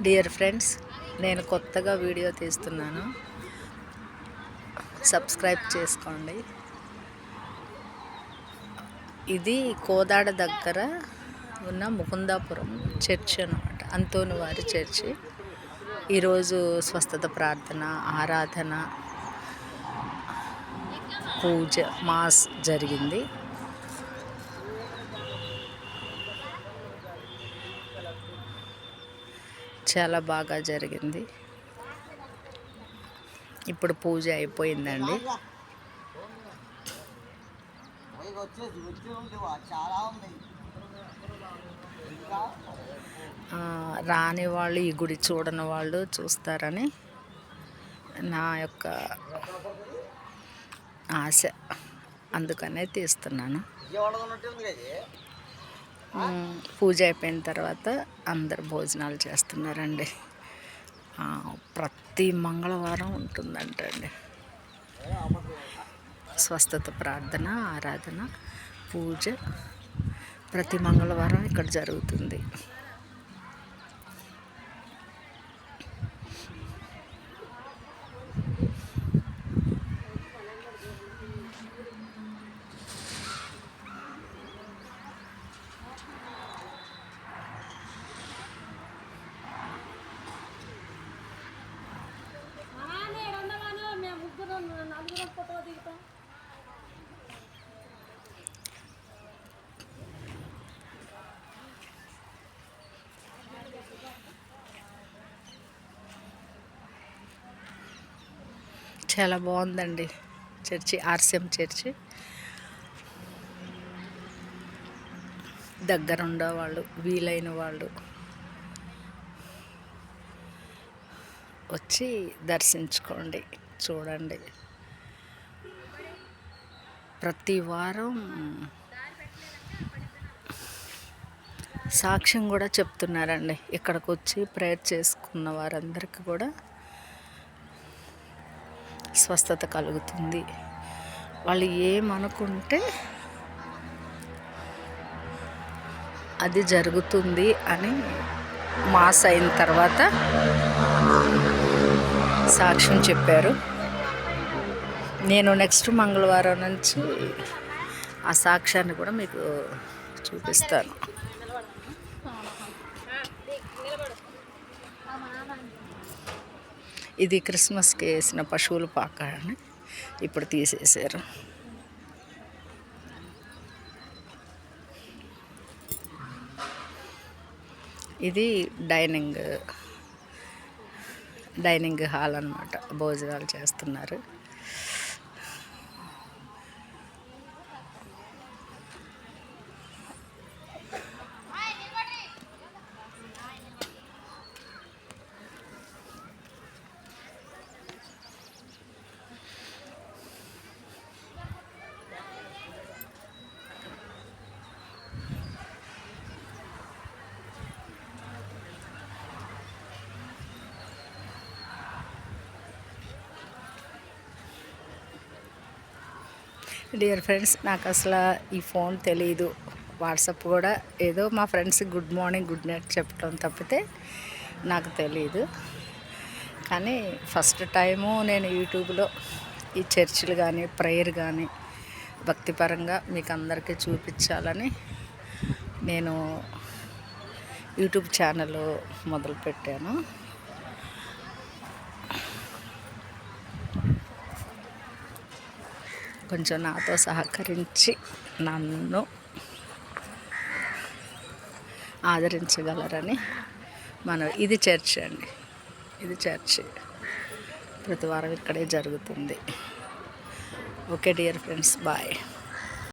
Dear friends, నేను కొత్తగా video తీస్తున్నాను. సబ్స్క్రైబ్ చేసుకోండి. ఇది కోదాడ దగ్గర ఉన్న ముకుందాపురం చర్చ్ అన్నమాట, అంతోని వారి చర్చి. ఈరోజు స్వస్థత ప్రార్థన, ఆరాధన, పూజ, మాస్ జరిగింది. చాలా బాగా జరిగింది. ఇప్పుడు పూజ అయిపోయిందండి. రాని వాళ్ళు, ఈ గుడి చూడని వాళ్ళు చూస్తారని నా యొక్క ఆశ, అందుకనే తీస్తున్నాను. పూజ అయిపోయిన తర్వాత అందరు భోజనాలు చేస్తున్నారండి. ప్రతి మంగళవారం ఉంటుందంటండి స్వస్థత ప్రార్థన, ఆరాధన, పూజ. ప్రతి మంగళవారం ఇక్కడ జరుగుతుంది. చాలా బాగుందండి చర్చి, ఆర్సిఎం చర్చి. దగ్గర ఉండేవాళ్ళు, వీలైన వాళ్ళు వచ్చి దర్శించుకోండి, చూడండి. ప్రతి వారం సాక్ష్యం కూడా చెప్తున్నారండి. ఇక్కడికి వచ్చి ప్రేయర్ చేసుకున్న వారందరికీ కూడా స్వస్థత కలుగుతుంది. వాళ్ళు ఏమనుకుంటే అది జరుగుతుంది అని మాస్ అయిన తర్వాత సాక్ష్యం చెప్పారు. నేను నెక్స్ట్ మంగళవారం నుంచి ఆ సాక్ష్యాన్ని కూడా మీకు చూపిస్తాను. ఇది క్రిస్మస్కి వేసిన పశువుల పాక అని ఇప్పుడు తీసేశారు. ఇది డైనింగ్ హాల్ అన్నమాట, భోజనాలు చేస్తున్నారు. డియర్ ఫ్రెండ్స్, నాకు అసలు ఈ ఫోన్ తెలీదు. వాట్సాప్ కూడా ఏదో మా ఫ్రెండ్స్కి గుడ్ మార్నింగ్, గుడ్ నైట్ చెప్పడం తప్పితే నాకు తెలీదు. కానీ ఫస్ట్ టైము నేను యూట్యూబ్లో ఈ చర్చిలు కానీ, ప్రేయర్ కానీ భక్తిపరంగా మీకు అందరికీ చూపించాలని నేను యూట్యూబ్ ఛానల్ మొదలుపెట్టాను. కొంచెం నాతో సహకరించి నన్ను ఆదరించగలరని ఇది చర్చ్ అండి, ఇది చర్చ్. ప్రతి వారం ఇక్కడే జరుగుతుంది. Okay dear friends, bye.